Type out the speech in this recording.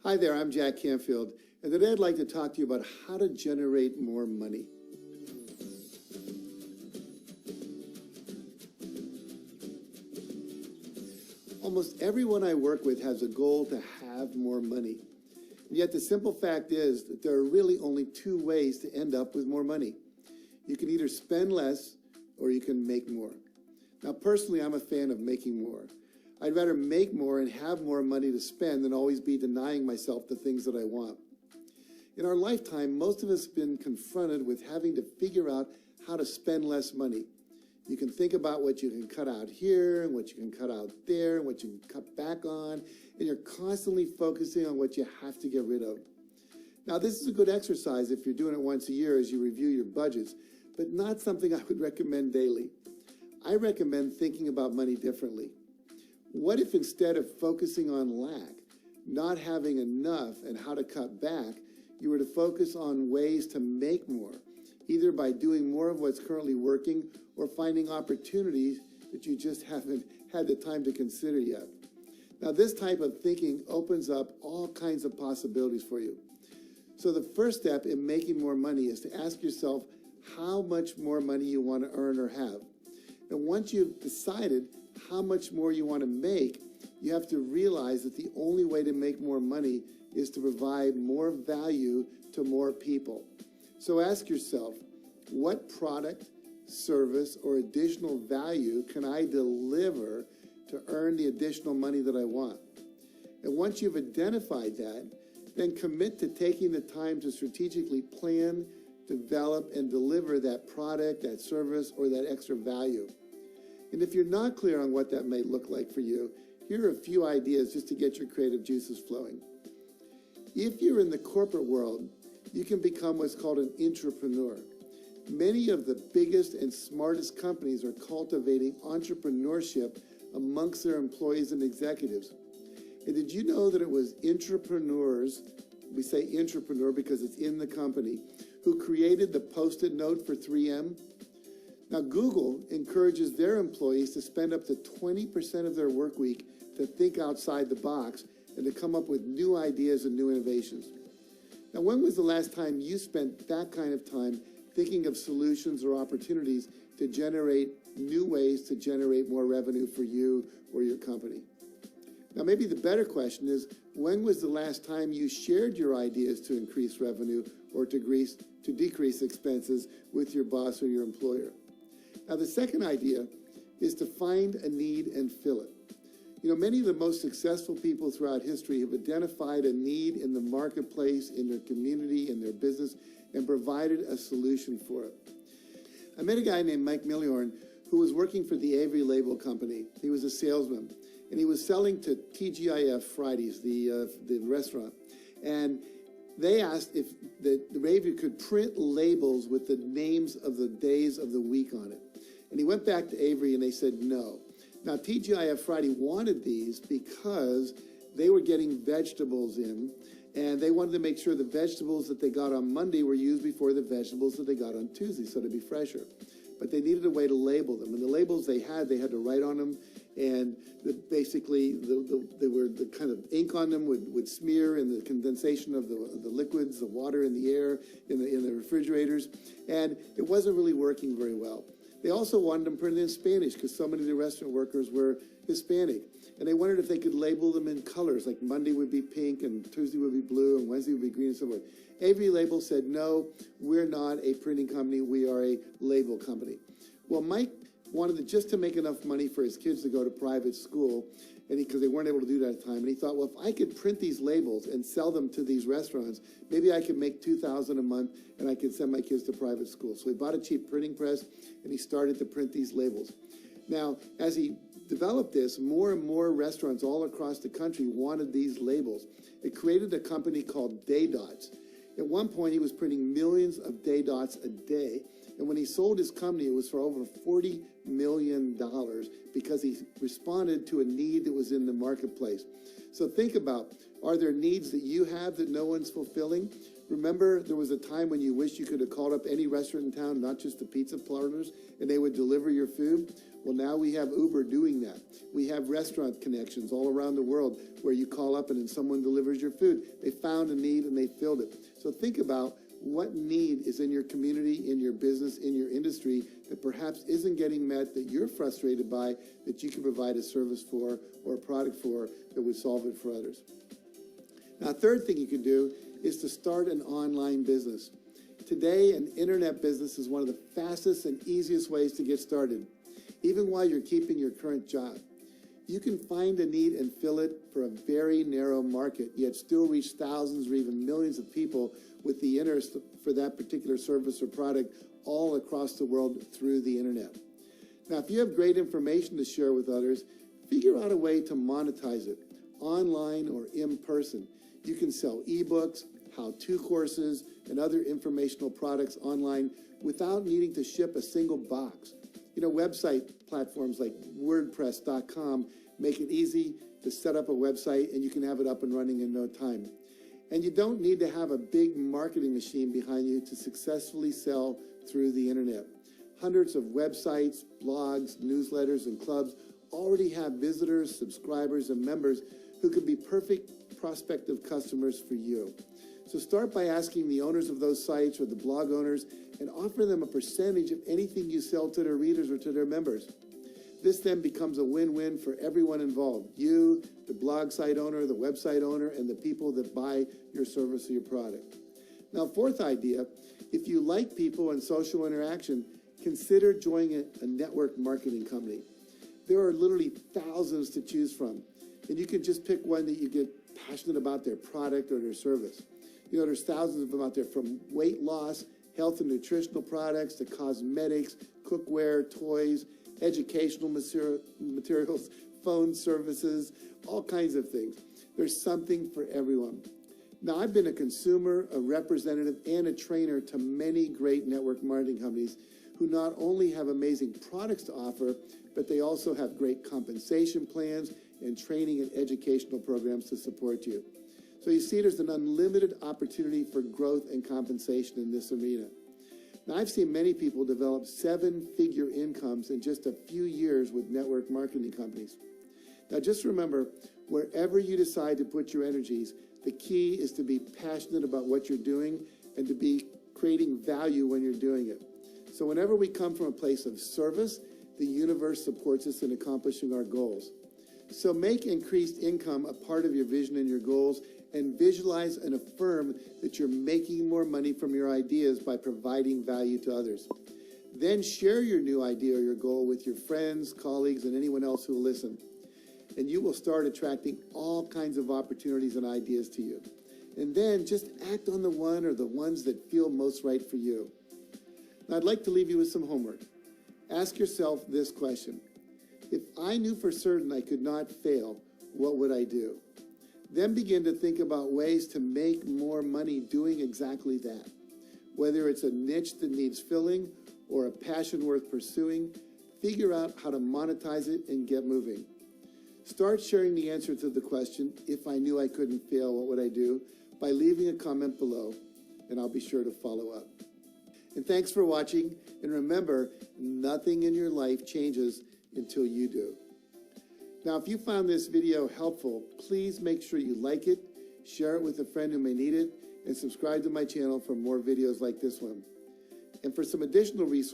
Hi there, I'm Jack Canfield, and today I'd like to talk to you about how to generate more money. Almost everyone I work with has a goal to have more money. And yet the simple fact is that there are really only two ways to end up with more money. You can either spend less or you can make more. Now, personally, I'm a fan of making more. I'd rather make more and have more money to spend than always be denying myself the things that I want. In our lifetime, most of us have been confronted with having to figure out how to spend less money. You can think about what you can cut out here and what you can cut out there and what you can cut back on, and you're constantly focusing on what you have to get rid of. Now, this is a good exercise if you're doing it once a year as you review your budgets, but not something I would recommend daily. I recommend thinking about money differently. What if instead of focusing on lack, not having enough, and how to cut back, you were to focus on ways to make more, either by doing more of what's currently working or finding opportunities that you just haven't had the time to consider yet? Now, this type of thinking opens up all kinds of possibilities for you. So the first step in making more money is to ask yourself how much more money you want to earn or have. And once you've decided how much more you want to make, you have to realize that the only way to make more money is to provide more value to more people. So ask yourself, what product, service, or additional value can I deliver to earn the additional money that I want? And once you've identified that, then commit to taking the time to strategically plan, develop, and deliver that product, that service, or that extra value. And if you're not clear on what that may look like for you, here are a few ideas just to get your creative juices flowing. If you're in the corporate world, you can become what's called an intrapreneur. Many of the biggest and smartest companies are cultivating entrepreneurship amongst their employees and executives. And did you know that it was intrapreneurs, we say intrapreneur because it's in the company, who created the Post-it note for 3M? Now, Google encourages their employees to spend up to 20% of their work week to think outside the box and to come up with new ideas and new innovations. Now, when was the last time you spent that kind of time thinking of solutions or opportunities to generate new ways to generate more revenue for you or your company? Now, maybe the better question is, when was the last time you shared your ideas to increase revenue or to decrease expenses with your boss or your employer? Now, the second idea is to find a need and fill it. You know, many of the most successful people throughout history have identified a need in the marketplace, in their community, in their business, and provided a solution for it. I met a guy named Mike Milliorn who was working for the Avery Label Company. He was a salesman, and he was selling to TGIF Fridays, the restaurant. And they asked if the Avery could print labels with the names of the days of the week on it. And he went back to Avery and they said no. Now, TGIF Friday wanted these because they were getting vegetables in, and they wanted to make sure the vegetables that they got on Monday were used before the vegetables that they got on Tuesday, so to be fresher. But they needed a way to label them. And the labels they had to write on them, and basically the kind of ink on them would smear in the condensation of the liquids, the water in the air, in the refrigerators, and it wasn't really working very well. They also wanted them printed in Spanish because so many of the restaurant workers were Hispanic. And they wondered if they could label them in colors, like Monday would be pink and Tuesday would be blue and Wednesday would be green and so forth. Avery Label said, no, we're not a printing company, we are a label company. Well, Mike wanted just to make enough money for his kids to go to private school, and because they weren't able to do that at the time. And he thought, well, if I could print these labels and sell them to these restaurants, maybe I could make $2,000 a month and I could send my kids to private school. So he bought a cheap printing press and he started to print these labels. Now, as he developed this, more and more restaurants all across the country wanted these labels. It created a company called Day Dots. At one point, he was printing millions of Day Dots a day. And when he sold his company, it was for over $40 million because he responded to a need that was in the marketplace. So think about, are there needs that you have that no one's fulfilling? Remember, there was a time when you wished you could have called up any restaurant in town, not just the pizza parlors, and they would deliver your food? Well, now we have Uber doing that. We have restaurant connections all around the world where you call up and then someone delivers your food. They found a need and they filled it. So think about what need is in your community, in your business, in your industry that perhaps isn't getting met, that you're frustrated by, that you can provide a service for or a product for that would solve it for others. Now, a third thing you can do is to start an online business. Today, an internet business is one of the fastest and easiest ways to get started, even while you're keeping your current job. You can find a need and fill it for a very narrow market, yet still reach thousands or even millions of people with the interest for that particular service or product all across the world through the internet. Now, if you have great information to share with others, figure out a way to monetize it, online or in person. You can sell ebooks, how-to courses, and other informational products online without needing to ship a single box. You know, website platforms like WordPress.com make it easy to set up a website and you can have it up and running in no time. And you don't need to have a big marketing machine behind you to successfully sell through the internet. Hundreds of websites, blogs, newsletters, and clubs already have visitors, subscribers, and members who could be perfect prospective customers for you. So start by asking the owners of those sites or the blog owners and offer them a percentage of anything you sell to their readers or to their members. This then becomes a win-win for everyone involved. You, the blog site owner, the website owner, and the people that buy your service or your product. Now, fourth idea, if you like people and social interaction, consider joining a network marketing company. There are literally thousands to choose from, and you can just pick one that you get passionate about their product or their service. You know, there's thousands of them out there, from weight loss, health and nutritional products, to cosmetics, cookware, toys, educational materials, phone services, all kinds of things. There's something for everyone. Now, I've been a consumer, a representative, and a trainer to many great network marketing companies who not only have amazing products to offer, but they also have great compensation plans and training and educational programs to support you. So you see, there's an unlimited opportunity for growth and compensation in this arena. Now, I've seen many people develop seven-figure incomes in just a few years with network marketing companies. Now, just remember, wherever you decide to put your energies, the key is to be passionate about what you're doing and to be creating value when you're doing it. So whenever we come from a place of service, the universe supports us in accomplishing our goals. So make increased income a part of your vision and your goals, and visualize and affirm that you're making more money from your ideas by providing value to others. Then share your new idea or your goal with your friends, colleagues, and anyone else who will listen. And you will start attracting all kinds of opportunities and ideas to you. And then just act on the one or the ones that feel most right for you. Now, I'd like to leave you with some homework. Ask yourself this question. If I knew for certain I could not fail, what would I do? Then begin to think about ways to make more money doing exactly that. Whether it's a niche that needs filling or a passion worth pursuing, figure out how to monetize it and get moving. Start sharing the answer to the question, if I knew I couldn't fail, what would I do? By leaving a comment below, and I'll be sure to follow up. And thanks for watching, and remember, nothing in your life changes until you do. Now, if you found this video helpful, please make sure you like it, share it with a friend who may need it, and subscribe to my channel for more videos like this one. And for some additional resources,